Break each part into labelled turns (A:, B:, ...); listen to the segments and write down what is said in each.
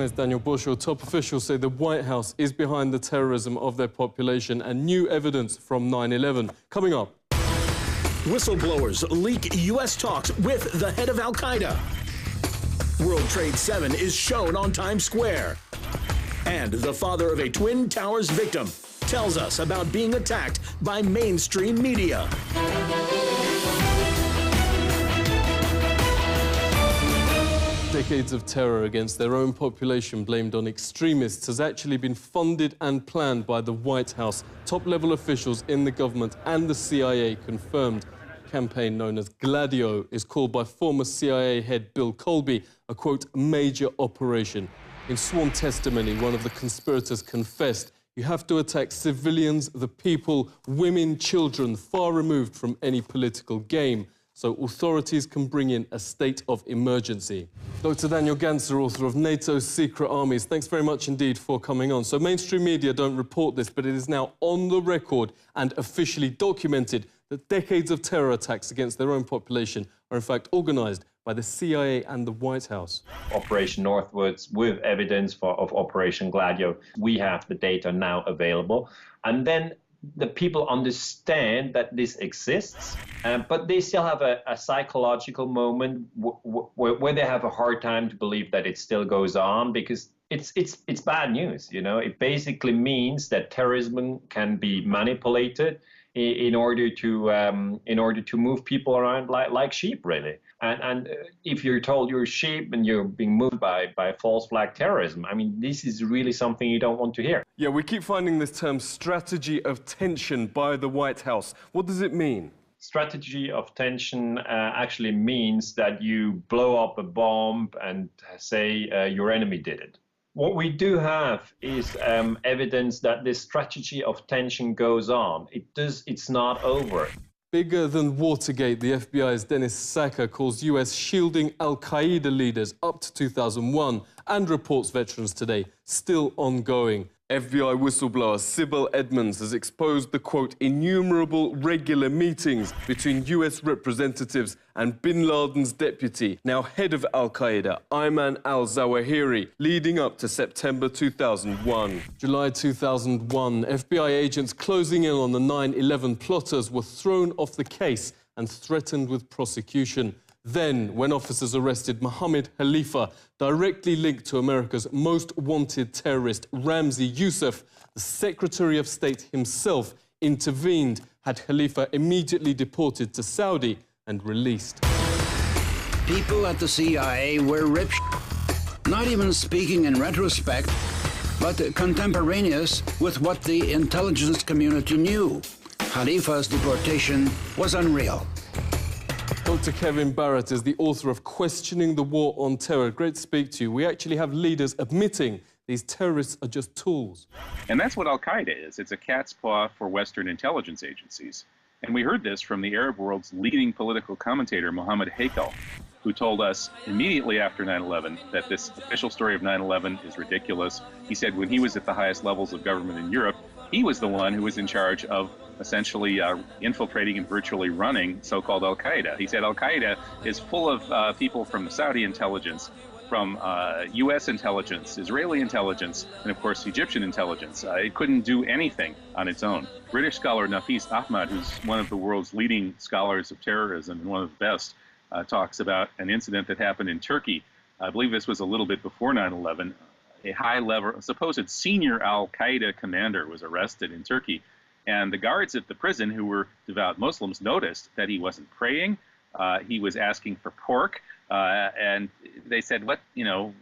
A: Johannes Daniel Bushel, top officials say the White House is behind the terrorism of their population and new evidence from 9/11. Coming up.
B: Whistleblowers leak U.S. talks with the head of Al-Qaeda. World Trade 7 is shown on Times Square. And the father of a Twin Towers victim tells us about being attacked by mainstream media.
A: Decades of terror against their own population blamed on extremists has actually been funded and planned by the White House. Top-level officials in the government and the CIA confirmed. A campaign known as Gladio is called by former CIA head Bill Colby a, quote, major operation. In sworn testimony, one of the conspirators confessed, you have to attack civilians, the people, women, children, far removed from any political game, so authorities can bring in a state of emergency. Dr. Daniele Ganser, author of NATO's Secret Armies, thanks very much indeed for coming on. So mainstream media don't report this, but it is now on the record and officially documented that decades of terror attacks against their own population are in fact organised by the CIA and the White House.
C: Operation Northwoods with evidence of Operation Gladio. We have the data now available. And then the people understand that this exists, but they still have a psychological moment where they have a hard time to believe that it still goes on, because it's bad news. You know, it basically means that terrorism can be manipulated in order to move people around like sheep, really. And if you're told you're sheep and you're being moved by false flag terrorism, I mean, this is really something you don't want to hear.
A: Yeah, we keep finding this term strategy of tension by the White House. What does it mean?
C: Strategy of tension actually means that you blow up a bomb and say your enemy did it. What we do have is evidence that this strategy of tension goes on. It's not over.
A: Bigger than Watergate, the FBI's Dennis Sacker calls US shielding Al-Qaeda leaders up to 2001 and reports veterans today still ongoing. FBI whistleblower Sybil Edmonds has exposed the, quote, innumerable regular meetings between US representatives and bin Laden's deputy, now head of Al-Qaeda, Ayman al-Zawahiri, leading up to September 2001. July 2001, FBI agents closing in on the 9/11 plotters were thrown off the case and threatened with prosecution. Then, when officers arrested Mohammed Khalifa, directly linked to America's most wanted terrorist, Ramzi Youssef, the Secretary of State himself intervened, had Khalifa immediately deported to Saudi and released.
D: People at the CIA were rip not even speaking in retrospect, but contemporaneous with what the intelligence community knew. Khalifa's deportation was unreal.
A: Dr. Kevin Barrett is the author of Questioning the War on Terror. Great to speak to you. We actually have leaders admitting these terrorists are just tools.
E: And that's what Al-Qaeda is. It's a cat's paw for Western intelligence agencies. And we heard this from the Arab world's leading political commentator, Mohammed Hakel, who told us immediately after 9/11 that this official story of 9/11 is ridiculous. He said when he was at the highest levels of government in Europe, he was the one who was in charge of essentially infiltrating and virtually running so-called Al-Qaeda. He said Al-Qaeda is full of people from the Saudi intelligence, from U.S. intelligence, Israeli intelligence, and of course Egyptian intelligence. It couldn't do anything on its own. British scholar Nafis Ahmad, who's one of the world's leading scholars of terrorism and one of the best, talks about an incident that happened in Turkey. I believe this was a little bit before 9/11. A high-level, supposed senior Al-Qaeda commander was arrested in Turkey. And the guards at the prison, who were devout Muslims, noticed that he wasn't praying. He was asking for pork. And they said, what, you know,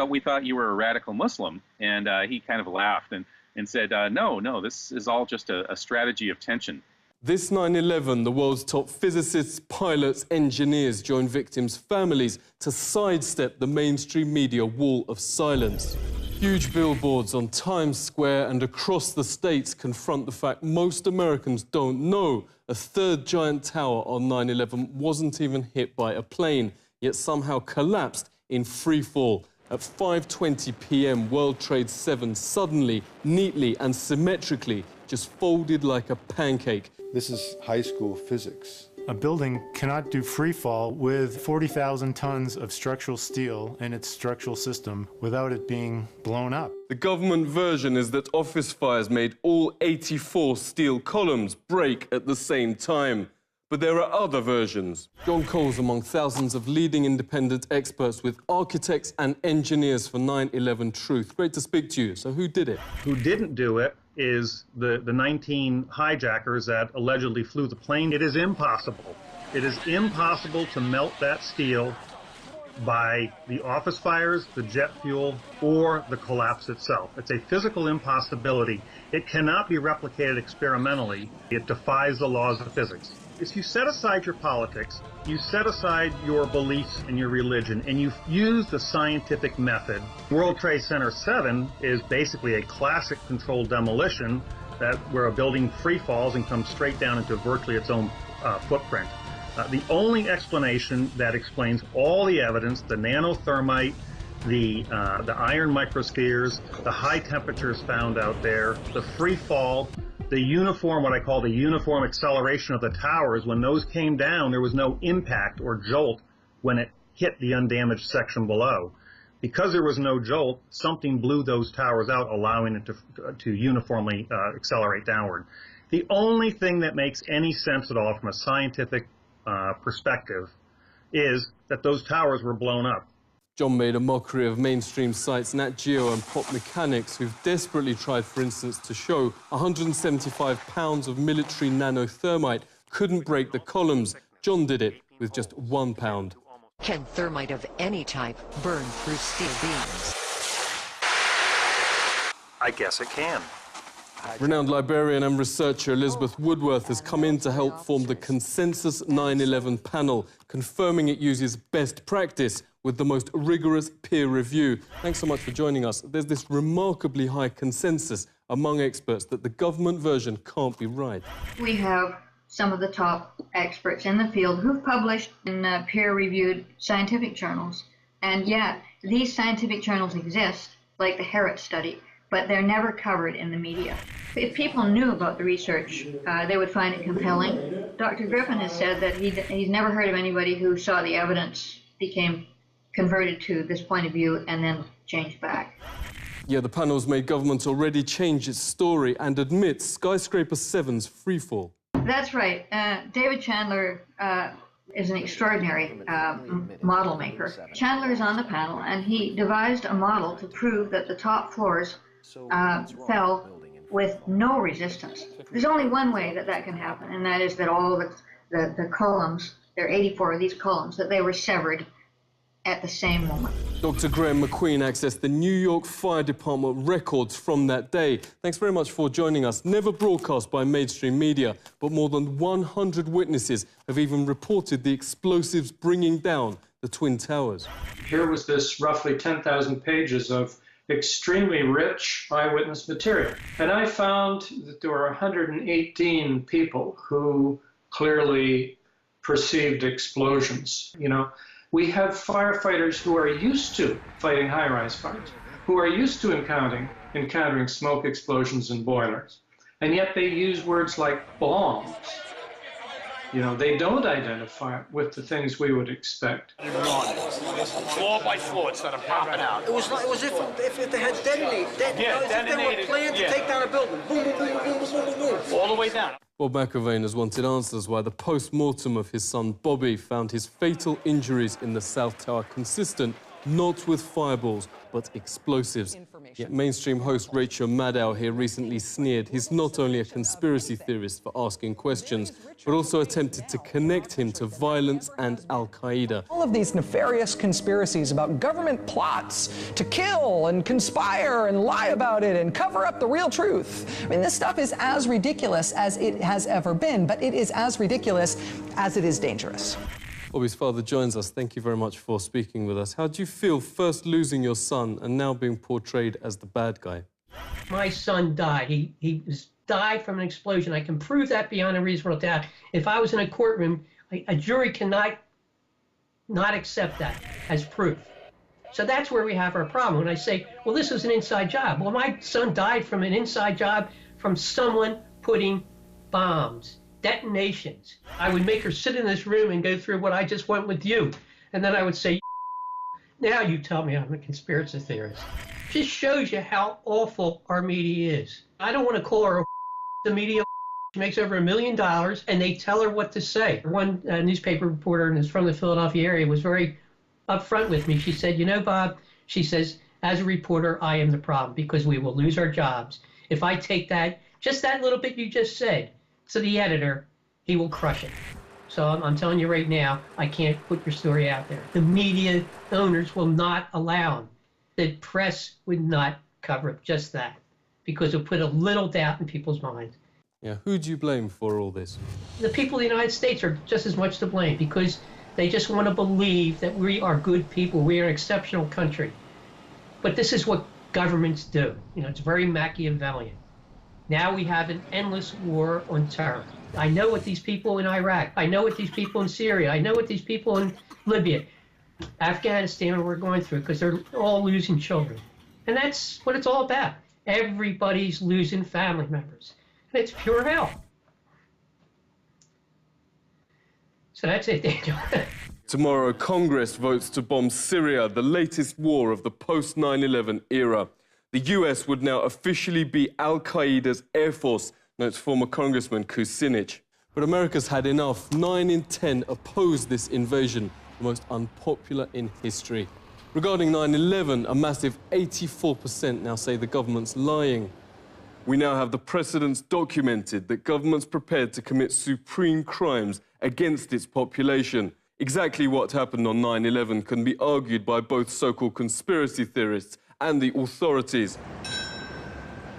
E: we thought you were a radical Muslim. And he kind of laughed and said, no, this is all just a strategy of tension.
A: This 9/11, the world's top physicists, pilots, engineers joined victims' families to sidestep the mainstream media wall of silence. Huge billboards on Times Square and across the states confront the fact most Americans don't know a third giant tower on 9/11 wasn't even hit by a plane, yet somehow collapsed in free fall. At 5:20 p.m, World Trade 7 suddenly, neatly and symmetrically just folded like a pancake.
F: This is high school physics. A building cannot do free fall with 40,000 tons of structural steel in its structural system without it being blown up.
A: The government version is that office fires made all 84 steel columns break at the same time. But there are other versions. John Cole's among thousands of leading independent experts with architects and engineers for 9/11 Truth. Great to speak to you. So who did it?
G: Who didn't do it is the 19 hijackers that allegedly flew the plane. It is impossible. It is impossible to melt that steel by the office fires, the jet fuel, or the collapse itself. It's a physical impossibility. It cannot be replicated experimentally. It defies the laws of physics. If you set aside your politics, you set aside your beliefs and your religion, and you use the scientific method. World Trade Center 7 is basically a classic controlled demolition where a building free falls and comes straight down into virtually its own footprint. The only explanation that explains all the evidence, the nanothermite, the iron microspheres, the high temperatures found out there, the free fall, the uniform, what I call the uniform acceleration of the towers, when those came down, there was no impact or jolt when it hit the undamaged section below. Because there was no jolt, something blew those towers out, allowing it to uniformly accelerate downward. The only thing that makes any sense at all from a scientific perspective is that those towers were blown up.
A: John made a mockery of mainstream sites Nat Geo and Pop Mechanics, who've desperately tried, for instance, to show 175 pounds of military nanothermite couldn't break the columns. John did it with just 1 pound.
H: Can thermite of any type burn through steel beams?
I: I guess it can.
A: Renowned librarian and researcher Elizabeth Woodworth has come in to help form the Consensus 9/11 panel, confirming it uses best practice with the most rigorous peer review. Thanks so much for joining us. There's this remarkably high consensus among experts that the government version can't be right.
J: We have some of the top experts in the field who've published in peer-reviewed scientific journals, and yet these scientific journals exist, like the Barrett study, but they're never covered in the media. If people knew about the research, they would find it compelling. Dr. Griffin has said that he's never heard of anybody who saw the evidence, became converted to this point of view, and then changed back.
A: Yeah, the panel's made government already change its story and admits Skyscraper 7's freefall.
J: That's right. David Chandler is an extraordinary model maker. Chandler is on the panel, and he devised a model to prove that the top floors fell with no resistance. There's only one way that that can happen, and that is that all the columns, there are 84 of these columns, that they were severed at the same moment.
A: Dr. Graeme MacQueen accessed the New York Fire Department records from that day. Thanks very much for joining us. Never broadcast by mainstream media, but more than 100 witnesses have even reported the explosives bringing down the Twin Towers.
K: Here was this roughly 10,000 pages of extremely rich eyewitness material. And I found that there were 118 people who clearly perceived explosions. You know, we have firefighters who are used to fighting high-rise fires, who are used to encountering smoke explosions and boilers, and yet they use words like bombs. You know, they don't identify it with the things we would expect.
I: Floor by floor instead of popping out.
L: It was if they had detonated. If they were planned to take down a building. Boom, boom, boom, boom, boom, boom, boom.
I: All the way down.
A: Bob McIlvane has wanted answers why the post-mortem of his son Bobby found his fatal injuries in the South Tower consistent not with fireballs, but explosives. Yet mainstream host Rachel Maddow here recently sneered he's not only a conspiracy theorist for asking questions, but also attempted to connect him to violence and Al-Qaeda.
M: All of these nefarious conspiracies about government plots to kill and conspire and lie about it and cover up the real truth. I mean, this stuff is as ridiculous as it has ever been, but it is as ridiculous as it is dangerous.
A: Bobby's father joins us. Thank you very much for speaking with us. How do you feel first losing your son and now being portrayed as the bad guy?
N: My son died. He died from an explosion. I can prove that beyond a reasonable doubt. If I was in a courtroom, a jury cannot not accept that as proof. So that's where we have our problem. When I say, well, this was an inside job. Well, my son died from an inside job from someone putting bombs detonations. I would make her sit in this room and go through what I just went with you. And then I would say, now you tell me I'm a conspiracy theorist. Just shows you how awful our media is. I don't want to call her the media. She makes over $1 million, and they tell her what to say. One newspaper reporter, and is from the Philadelphia area, was very upfront with me. She said, you know, Bob, she says, as a reporter, I am the problem because we will lose our jobs. If I take that, just that little bit you just said, to the editor, he will crush it. So I'm telling you right now, I can't put your story out there. The media owners will not allow them. The press would not cover it, just that, because it put a little doubt in people's minds.
A: Yeah, who do you blame for all this?
N: The people of the United States are just as much to blame because they just want to believe that we are good people. We are an exceptional country. But this is what governments do. You know, it's very Machiavellian. Now we have an endless war on terror. I know what these people in Iraq, I know what these people in Syria, I know what these people in Libya, Afghanistan we're going through because they're all losing children. And that's what it's all about. Everybody's losing family members. And it's pure hell. So that's it, Daniel.
A: Tomorrow, Congress votes to bomb Syria, the latest war of the post-9/11 era. The US would now officially be Al-Qaeda's air force, notes former Congressman Kucinich. But America's had enough. 9 in 10 oppose this invasion, the most unpopular in history. Regarding 9/11, a massive 84% now say the government's lying. We now have the precedents documented that governments prepared to commit supreme crimes against its population. Exactly what happened on 9/11 can be argued by both so-called conspiracy theorists and the authorities.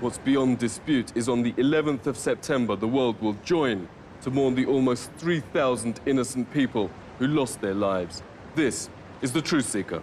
A: What's beyond dispute is on the 11th of September, the world will join to mourn the almost 3,000 innocent people who lost their lives. This is The Truth Seeker.